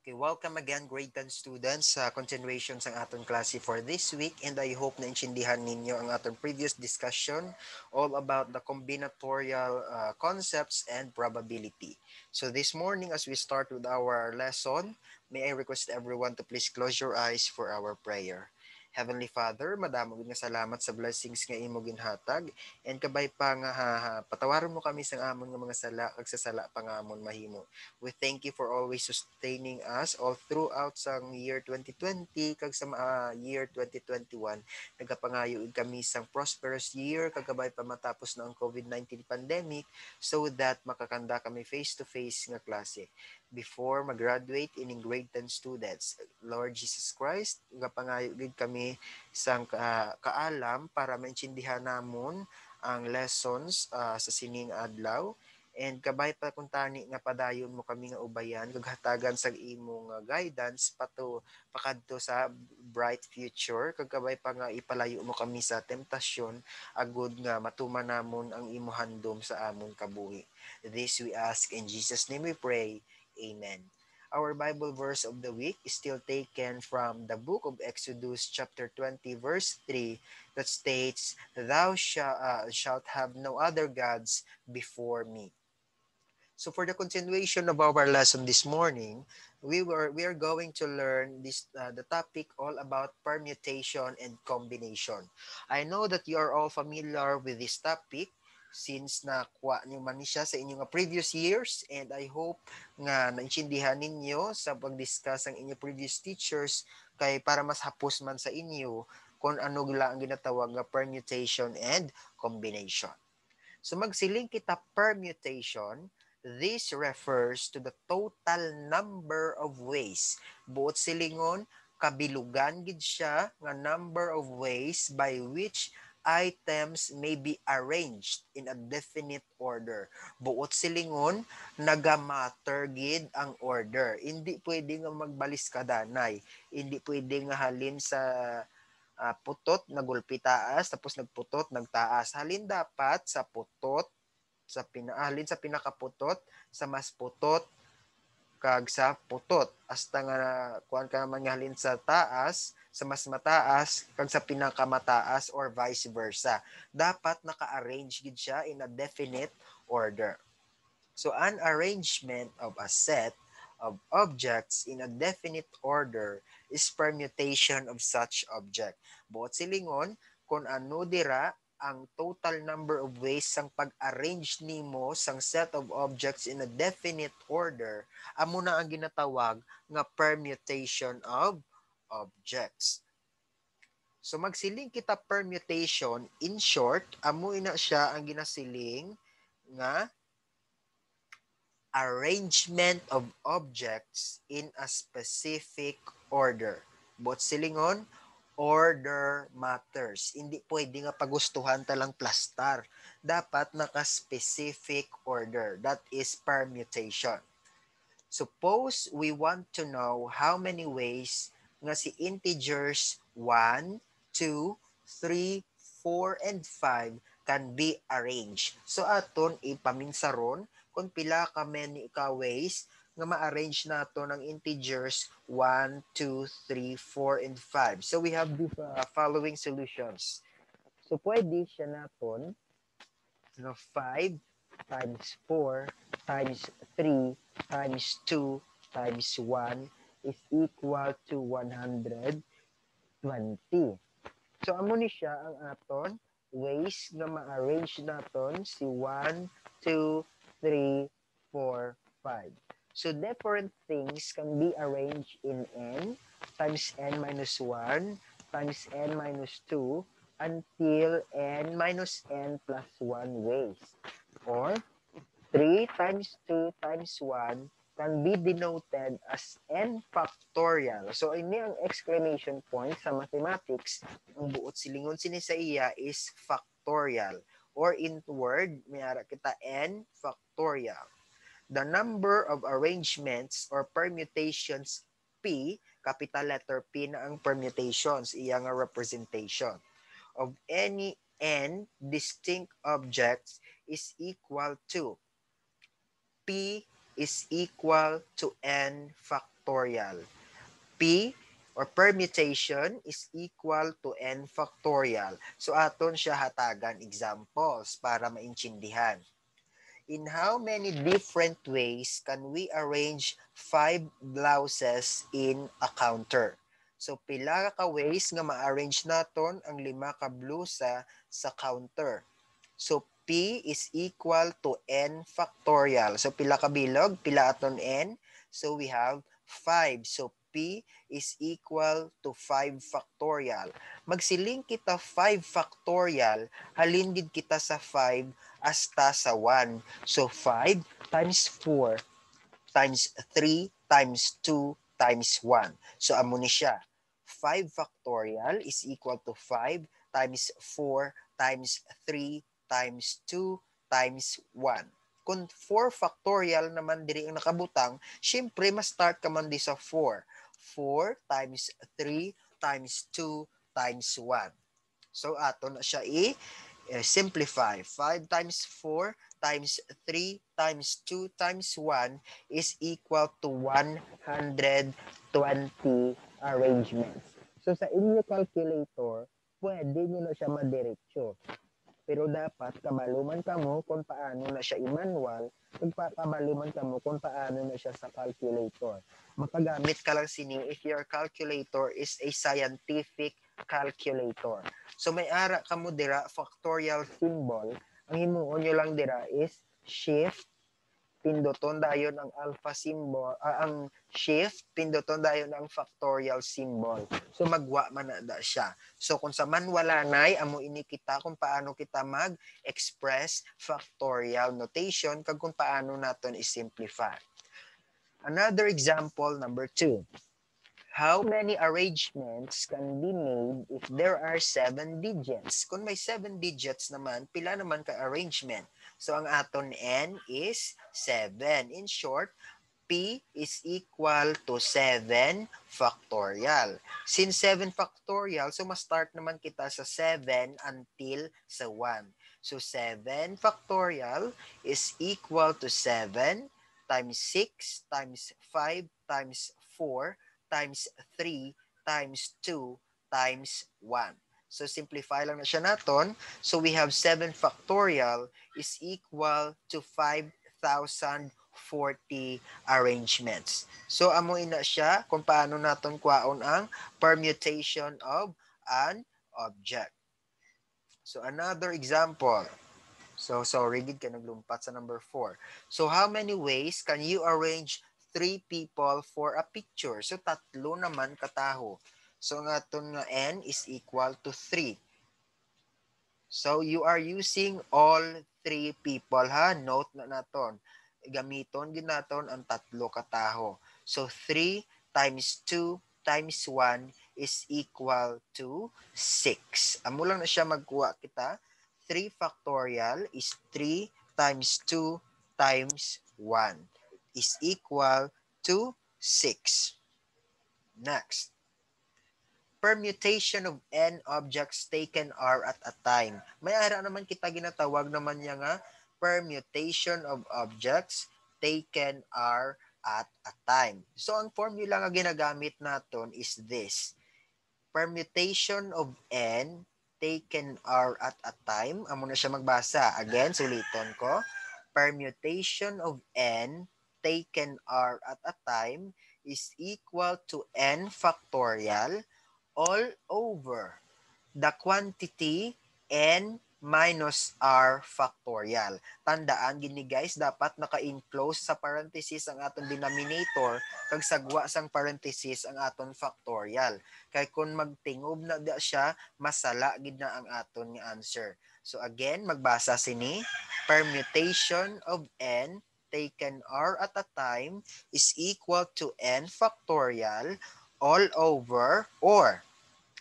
Okay, welcome again grade 10 students sa continuation sa aton klase for this week and I hope na intindihan ninyo ang aton previous discussion all about the combinatorial concepts and probability. So this morning as we start with our lesson, may I request everyone to please close your eyes for our prayer. Heavenly Father, madamo gid nga salamat sa blessings nga imo ginhatag and kabay pa nga patawaron mo kami sa amon nga mga sala kag sa sala pa nga amon mahimo. We thank you for always sustaining us all throughout sa year 2020 kag sa year 2021. Nagapangayo kami sang prosperous year kagabay pa matapos na ang COVID-19 pandemic so that makakanda kami face-to-face nga klase before mag-graduate ining grade 10 students. Lord Jesus Christ, gapangayo gid kami sang kaalam para maintindihan namon ang lessons sa sining adlaw and kabay pa kung tani nga padayon mo kami nga ubayan kaghatagan sa imong guidance pato pakadto sa bright future kag kabay pa nga ipalayo mo kami sa temptasyon agud nga matuman namon ang imo handom sa amon kabuhi. This we ask in Jesus name we pray. Amen. Our Bible verse of the week is still taken from the book of Exodus chapter 20 verse 3 that states, "Thou shalt have no other gods before me." So for the continuation of our lesson this morning, we are going to learn the topic all about permutation and combination. I know that you are all familiar with this topic since nakuha niyo man siya sa inyong previous years and I hope nga naintindihan ninyo sa pag-discuss ang inyong previous teachers kay para mas hapos man sa inyo kung ano gila ang ginatawag nga permutation and combination. So magsiling kita permutation. This refers to the total number of ways. Buot silingon, kabilugan gid siya nga number of ways by which items may be arranged in a definite order. Buot silingon, nagamatter gid ang order. Hindi pwede nga magbalis kadanay. Hindi pwede nga halin sa putot, nagulpi taas, tapos nagputot, nagtaas. Halin dapat sa putot, halin sa pinakaputot, sa mas putot, kag sa putot. Hasta nga kuan ka naman halin sa taas, sa mas mataas, kag sa pinakamataas or vice versa. Dapat naka-arrange gid siya in a definite order. So an arrangement of a set of objects in a definite order is permutation of such object. Buot silingon, kung ano dira ang total number of ways sang pag-arrange nimo sang set of objects in a definite order, amo na ang ginatawag nga permutation of objects. So magsiling kita permutation, in short, amo ina siya ang ginasiling nga arrangement of objects in a specific order. Bot silingon, order matters. Hindi pwede nga pagustuhan talang plastar. Dapat naka-specific order. That is permutation. Suppose we want to know how many ways nga si integers 1, 2, 3, 4, and 5 can be arranged. So aton ipaminsaron kung pila ka many ka ways nga ma-arrange nato ng integers 1, 2, 3, 4, and 5. So we have the following solutions. So pwede siya naton 5 times 4 times 3 times 2 times 1 is equal to 120. So amo ni siya ang aton ways nga ma-arrange naton si 1, 2, 3, 4, 5. So different things can be arranged in n times n minus 1 times n minus 2 until n minus n plus 1 ways. Or 3 times 2 times 1 can be denoted as n factorial. So, ini ang exclamation point sa mathematics. Ang buot silingon sini sa iya is factorial. Or in word, mayara kita n factorial. The number of arrangements or permutations P, capital letter P na ang permutations, iya nga representation, of any n distinct objects is equal to P is equal to n factorial. factorial. P or permutation is equal to n factorial. So aton siya hatagan examples para maintindihan. In how many different ways can we arrange 5 blouses in a counter? So pila ka ways nga ma-arrange naton ang 5 ka blusa sa counter. So P is equal to n factorial. So pila ka bilog, pila aton n. So we have 5. So P is equal to 5 factorial. Magsiling kita 5 factorial, halin gid kita sa 5 hasta sa 1. So 5 times 4 times 3 times 2 times 1. So amo ni siya. 5 factorial is equal to 5 times 4 times 3 times 2 times 1. Kung 4 factorial naman diri ang nakabutang, syempre ma-start ka man di sa 4. 4 times 3 times 2 times 1. So ato na siya simplify. 5 times 4 times 3 times 2 times 1 is equal to 120 arrangements. So sa inyo calculator, pwede nyo na siya madiretso. Pero dapat kamaluman ka mo kung paano na siya i-manual, kamaluman ka mo kung paano na siya sa calculator. Makagamit ka lang sini if your calculator is a scientific calculator. So may ara ka mo dira factorial symbol, ang himuon nyo lang dira is shift, pinduton dayon ang alpha symbol, ang shift, pinduton dayon ang factorial symbol. So magwa man na siya. So kung sa man wala nay, amo ini kita kung paano kita mag-express factorial notation kag kung paano naton i-simplify. Another example, number 2. How many arrangements can be made if there are 7 digits? Kung may 7 digits naman, pila naman ka arrangement? So ang aton n is 7. In short, P is equal to 7 factorial. Since 7 factorial, so ma-start naman kita sa 7 until sa 1. So 7 factorial is equal to 7 times 6 times 5 times 4 times 3 times 2 times 1. So simplify lang na siya naton. So we have 7 factorial is equal to 5,040 arrangements. So amo ina siya kung paano naton kwaon ang permutation of an object. So another example. So sorry, gid ka naglumpat sa number 4. So how many ways can you arrange 3 people for a picture? So tatlo naman kataho. So nga aton nga n is equal to 3. So you are using all 3 people ha. Note na naton. Gamiton gid naton ang tatlo kataho. So 3 times 2 times 1 is equal to 6. Amo lang na siya magkuha kita. 3 factorial is 3 times 2 times 1 is equal to 6. Next. Permutation of n objects taken are at a time. May ara naman kita ginatawag naman niya nga permutation of objects taken are at a time. So ang formula nga ginagamit naton is this. Permutation of n taken are at a time. Amo na siya magbasa. Again, suliton ko. Permutation of n taken are at a time is equal to n factorial all over the quantity n minus r factorial. Tandaan gini guys, dapat naka-enclose sa parenthesis ang aton denominator kag sagwa sang parenthesis ang aton factorial. Kay kung magtingob na da siya, masala gid na ang aton nga answer. So again, magbasa sini, permutation of n taken r at a time is equal to n factorial all over or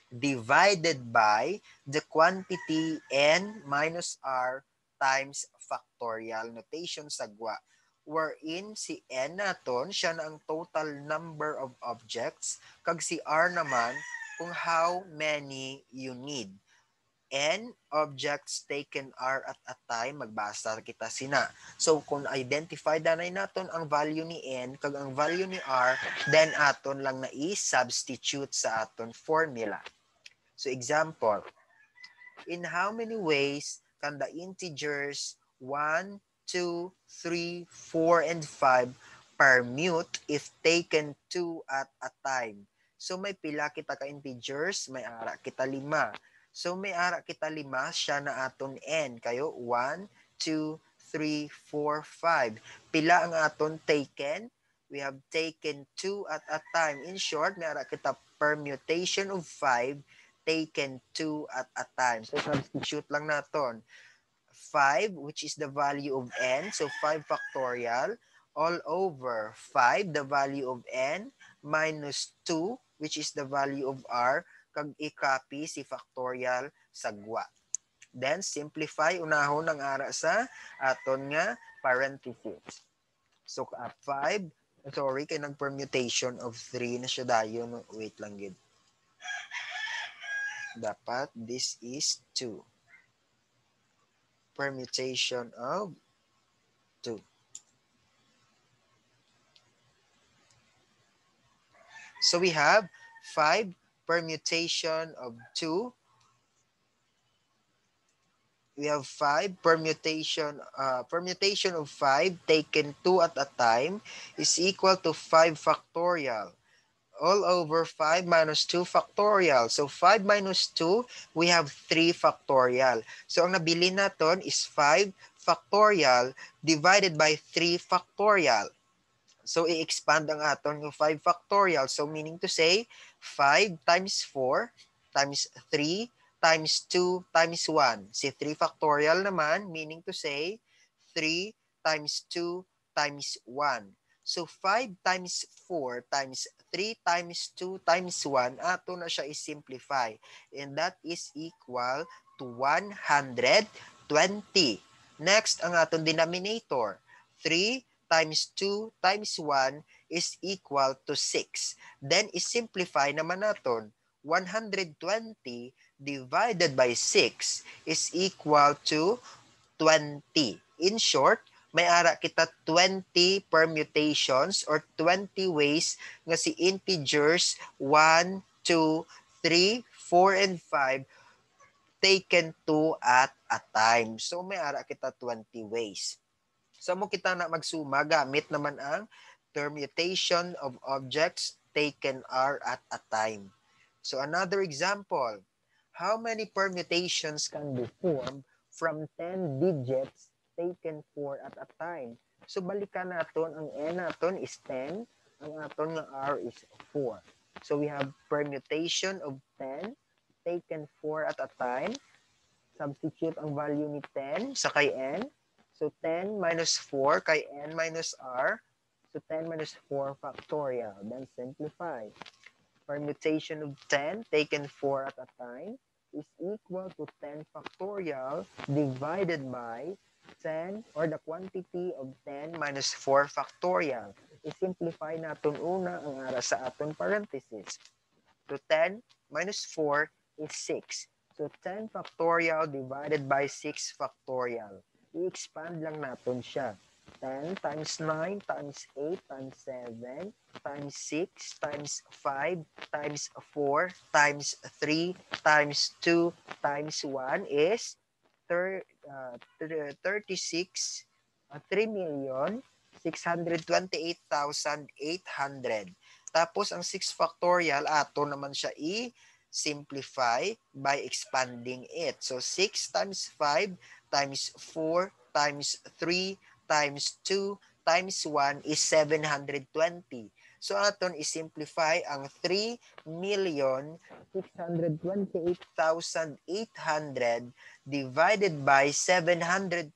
divided by the quantity n minus r times factorial notation sagwa, wherein si n naton siya na ang total number of objects kag si r naman kung how many you need. N objects taken are at a time, magbasa kita sina. So kung identify danay naton ang value ni N kag ang value ni R, then aton lang na i-substitute sa aton formula. So example, in how many ways can the integers 1, 2, 3, 4, and 5 permute if taken 2 at a time? So may pila kita ka integers, may ara kita 5. So may ara kita 5, siya na aton n. Kayo 1, 2, 3, 4, 5. Pila ang aton taken? We have taken 2 at a time. In short, may ara kita permutation of 5 taken 2 at a time. So substitute lang naton. 5, which is the value of n. So 5 factorial all over 5, the value of n, minus 2, which is the value of r, kag i-copy si factorial sa gwa. Then simplify, unahon ang ara sa aton nga parentheses. So 5, sorry, kay nag-permutation of 3 na siya dayon. Wait lang gid. Dapat this is 2. Permutation of 2. So we have 5 permutation of 2. We have 5 permutation of 5 taken 2 at a time is equal to 5 factorial all over 5 minus 2 factorial. So 5 minus 2, we have 3 factorial. So ang nabili naton is 5 factorial divided by 3 factorial. So i-expand ang aton yung 5 factorial. So meaning to say, 5 times 4 times 3 times 2 times 1. Si 3 factorial naman, meaning to say, 3 times 2 times 1. So 5 times 4 times 3 times 2 times 1, ato na siya i-simplify. And that is equal to 120. Next, ang atong denominator. 3 times 2 times 1 is equal to 6. Then, is-simplify naman naton. 120 divided by 6 is equal to 20. In short, may ara kita 20 permutations or 20 ways nga si integers 1, 2, 3, 4, and 5 taken 2 at a time. So may ara kita 20 ways. So mo kita na magsuma gamit naman ang permutation of objects taken are at a time. So another example, how many permutations can be formed from 10 digits taken 4 at a time? So balikan naton, ang n naton is 10, ang aton nga r is 4. So we have permutation of 10 taken 4 at a time. Substitute ang value ni 10 sa kay n. So 10 minus 4 kay n minus r. So 10 minus 4 factorial. Then simplify. Permutation of 10 taken 4 at a time is equal to 10 factorial divided by 10 or the quantity of 10 minus 4 factorial. I-simplify natin una ang ara sa aton parenthesis. So 10 minus 4 is 6. So 10 factorial divided by 6 factorial. I-expand lang natin siya. 10 times 9 times 8 times 7 times 6 times 5 times 4 times 3 times 2 times 1 is 36, 3,628,800. Tapos ang 6 factorial, ato naman siya i-simplify by expanding it. So 6 times 5 times 4 times 3 times 2 times 1 is 720. So aton i-simplify ang 3,628,800 divided by 720,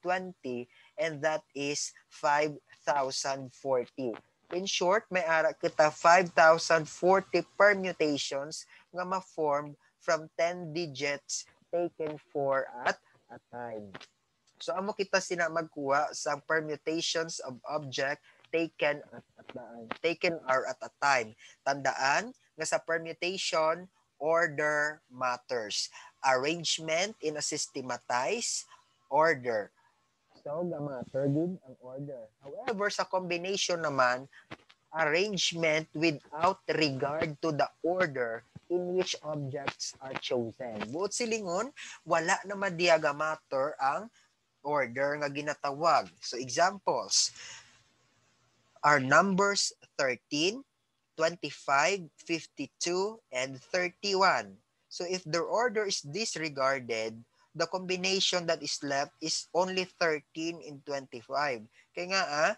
and that is 5,040. In short, may ara kita 5,040 permutations nga ma-form from 10 digits taken 4 at a time. So amo kita sina magkuha sa permutations of object taken are at a time. Tandaan nga sa permutation, order matters. arrangement in a systematized order. So, gamatter gid ang order. However, sa combination naman, arrangement without regard to the order in which objects are chosen. Buot silingon, wala na madiagamatter ang order nga ginatawag. So, examples are numbers 13, 25, 52, and 31. So if their order is disregarded, the combination that is left is only 13 and 25. Kaya nga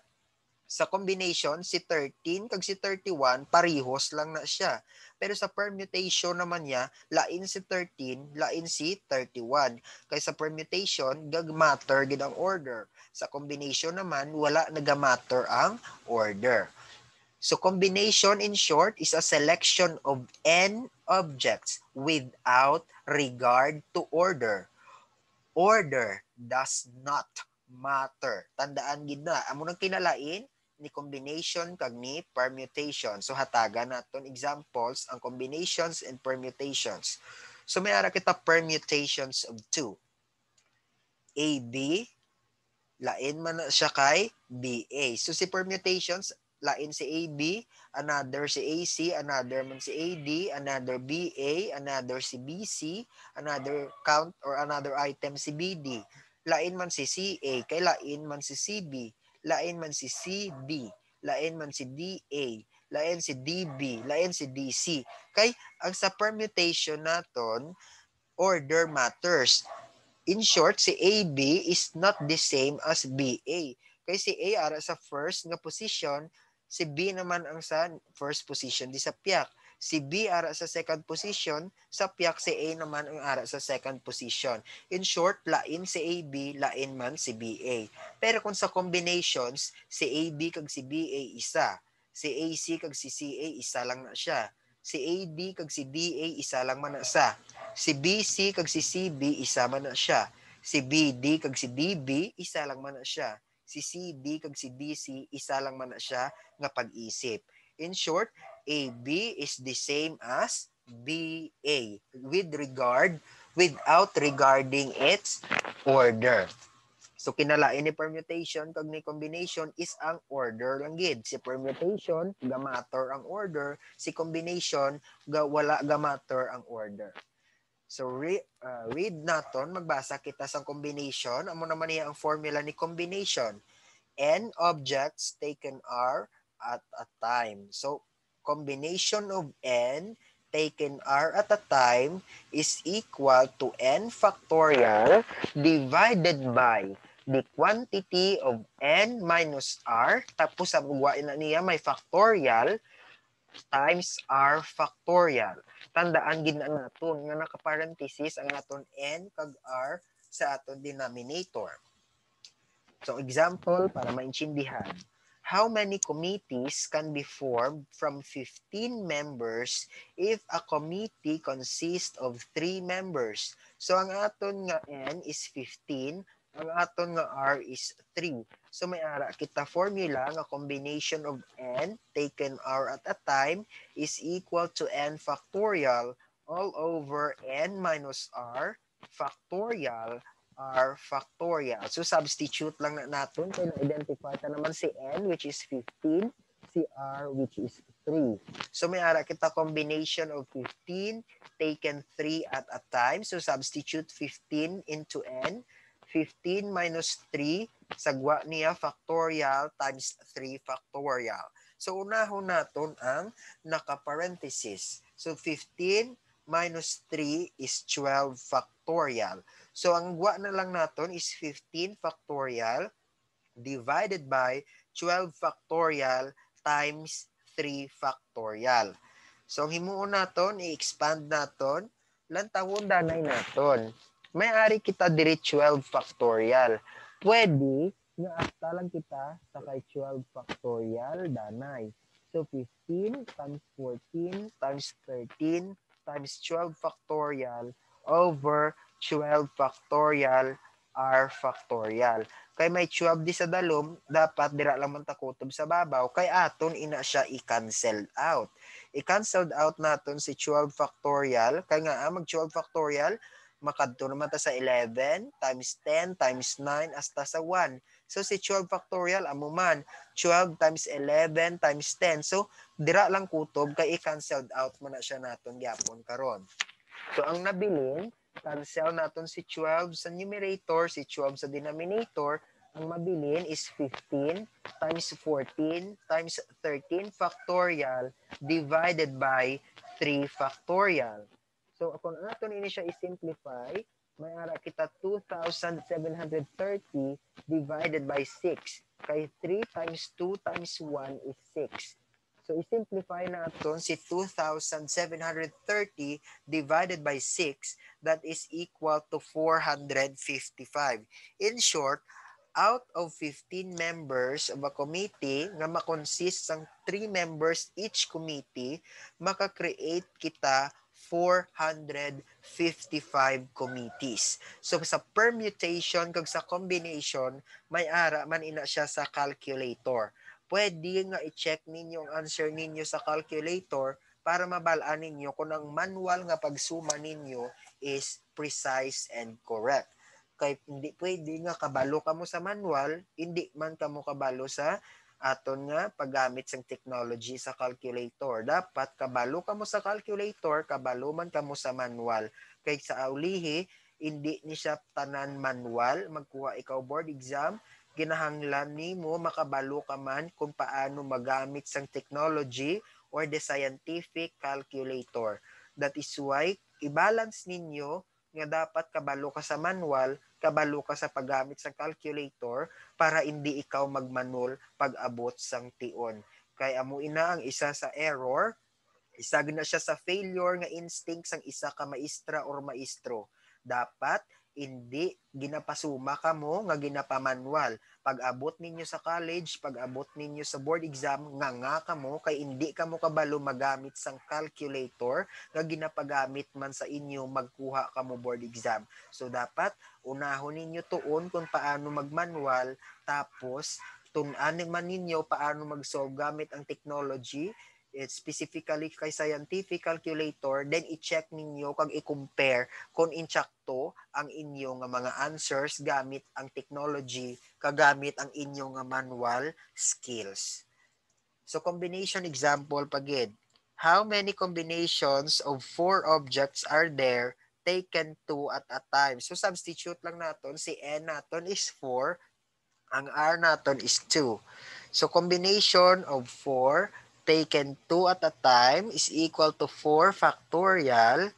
sa combination, si 13 kag si 31, parihos lang na siya. Pero sa permutation naman niya, lain si 13, lain si 31. Kaya sa permutation, gag-matter gid ang order. Sa combination naman, wala nag-matter ang order. So combination in short is a selection of n objects without regard to order. Order does not matter. Tandaan gid na, amo nang kinalain ni combination kag ni permutation. So hatagan naton examples ang combinations and permutations. So may ara kita permutations of 2. AB lain man na siya kay BA. So si permutations lain si AB, another si AC, another man si AD, another BA, another si BC, another count or another item si BD. Lain man si CA, kay lain man si CB, lain man si CD, lain man si DA, lain si DB, lain si DC. Kay ang sa permutation naton, order matters. In short, si AB is not the same as BA. Kay si A ara sa first nga position, si B naman ang sa first position di sa piyak. Si B ara sa second position, sa piyak si A naman ang ara sa second position. In short, lain si AB, lain man si BA. Pero kung sa combinations, si AB kag si BA isa, si AC kag si CA isa lang na siya. Si AD kag si DA isa lang man na sa. Si BC kag si CB isa man na siya. Si BD kag si DB isa lang man na siya. Si CD kag si DC isa lang man na siya nga pag-isip. In short, AB is the same as BA without regarding its order. So kinalain ni permutation kag ni combination is ang order lang gid. Si permutation gamatter ang order, si combination wala gamatter ang order. So read naton, magbasa kita sa combination. Amo naman niya ang formula ni combination. N objects taken are at a time. So combination of n taken r at a time is equal to n factorial divided by the quantity of n minus r. Tapos sa buwain na niya may factorial times r factorial. Tandaan gid na naton nga naka-parenthesis ang aton n kag r sa aton denominator. So example para maintindihan. How many committees can be formed from 15 members if a committee consists of 3 members? So ang aton nga n is 15, ang aton nga r is 3. So may ara kita formula nga combination of n taken r at a time is equal to n factorial all over n minus r factorial r factorial. So substitute lang na natin kaya na-identify ta naman si n which is 15, si r which is 3. So may ara kita combination of 15 taken 3 at a time. So substitute 15 into n. 15 minus 3 sagwa niya factorial times 3 factorial. So unahon naton ang naka-parenthesis. So 15 minus 3 is 12 factorial. So ang gwa na lang naton is 15 factorial divided by 12 factorial times 3 factorial. So ang himuon naton, i-expand naton, lantawon danay naton. May ari kita diri 12 factorial. Pwede nga asta lang kita sa kay 12 factorial danay. So 15 times 14 times 13 times 12 factorial over 12 factorial r factorial. Kay may 12 di sa dalom, dapat dira lang man ta kutob sa babaw, kay aton ina siya i-cancel out. I-cancel out naton si 12 factorial, kay nga mag 12 factorial, makadto naman ta sa 11 times 10 times 9 hasta sa 1. So si 12 factorial amo man 12 times 11 times 10. So dira lang kutob kay i-canceled out man na siya naton gyapon karon. So ang nabilin cancel naton si 12 sa numerator, si 12 sa denominator. Ang mabilin is 15 times 14 times 13 factorial divided by 3 factorial. So kung aton ini siya i-simplify, may ara kita 2,730 divided by 6. Kay 3 times 2 times 1 is 6. So i-simplify naton si 2,730 divided by 6, that is equal to 455. In short, out of 15 members of a committee nga makonsist ng 3 members each committee, maka-create kita 455 committees. So sa permutation kag sa combination, may ara man ina siya sa calculator. Pwede nga i-check ninyo ang answer ninyo sa calculator para mabalaan ninyo kung ang manual nga pagsuma ninyo is precise and correct. Kay hindi pwede nga kabalo ka mo sa manual, hindi man ka mo kabalo sa aton nga paggamit sang technology sa calculator. Dapat kabalo ka mo sa calculator, kabalo man ka mo sa manual. Kay sa aulihi, hindi ni siya tanan manual, magkuha ikaw board exam, ginahanglan nimo makabalo ka man kung paano magamit sang technology or the scientific calculator. That is why i-balance ninyo nga dapat kabalo ka sa manual, kabalo ka sa paggamit sa calculator para hindi ikaw magmanol pag-abot sang tion. Kay amo ina ang isa sa error, isa na siya sa failure nga instinct sang isa ka maestra or maestro. Dapat hindi ginapasuma ka mo nga ginapamanual. Pag-abot ninyo sa college, pag-abot ninyo sa board exam, nga ka mo kay hindi ka mo kabalo magamit sang calculator nga ginapagamit man sa inyo magkuha ka mo board exam. So dapat unahon ninyo tuon kung paano magmanual, tapos tun-anin man ninyo paano mag-solve gamit ang technology, specifically kay scientific calculator, then i-check ninyo kag i-compare kung insakto ang inyong mga answers gamit ang technology kagamit ang inyong manual skills. So combination example pagid. How many combinations of 4 objects are there taken 2 at a time? So substitute lang naton, si n naton is 4, ang r naton is 2. So combination of 4 taken 2 at a time is equal to 4 factorial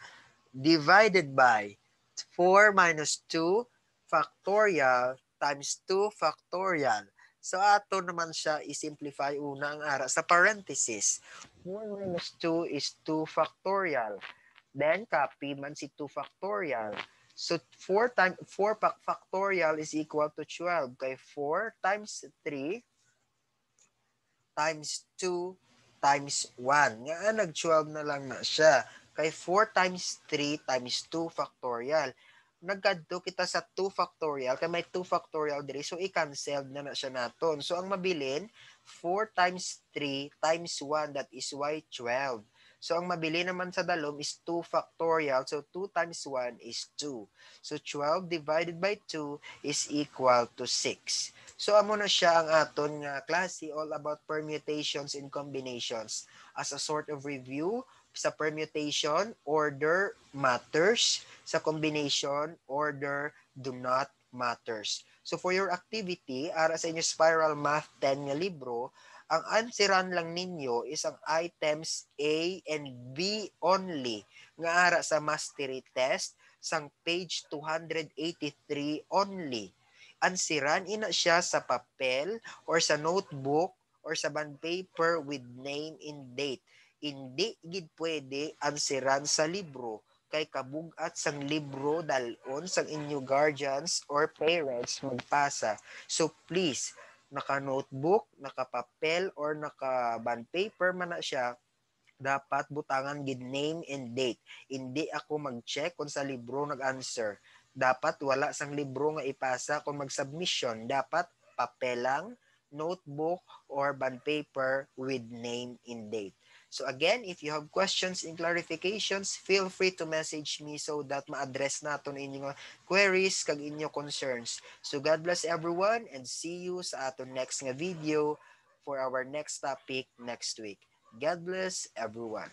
divided by 4 minus 2 factorial times 2 factorial. So ato naman siya i-simplify una ang ara sa parenthesis. 4 minus 2 is 2 factorial. Then copy man si 2 factorial. So 4 times 4 factorial is equal to 12. Kay 4 times 3 times 2 times 1. Nga nag-12 na lang na siya. Kay 4 times 3 times 2 factorial. Nagkadto kita sa 2 factorial, kay may 2 factorial diri, so i-cancel na siya naton. So ang mabilin, 4 times 3 times 1, that is why 12. So ang mabili naman sa dalom is 2 factorial, so 2 times 1 is 2. So 12 divided by 2 is equal to 6. So amo na siya ang aton nga klase all about permutations and combinations. As a sort of review, sa permutation, order matters. Sa combination, order do not matters. So for your activity, ara sa inyo Spiral Math 10 nga libro, ang answeran lang ninyo is ang items A and B only nga ara sa mastery test sang page 283 only. Ansiran ina siya sa papel or sa notebook or sa bond paper with name and date. Hindi gid pwede ansiran sa libro kay kabugat sang libro dalon sang inyo guardians or parents magpasa. So please, naka-notebook, naka-papel or naka-bond paper man na siya, dapat butangan gid name and date. Hindi ako mag-check kung sa libro nag-answer. Dapat wala sang libro nga ipasa kung mag-submission. Dapat papel lang, notebook, or bond paper with name and date. So again, if you have questions and clarifications, feel free to message me so that ma-address nato inyong queries kag inyo concerns. So God bless everyone and see you sa aton next nga video for our next topic next week. God bless everyone.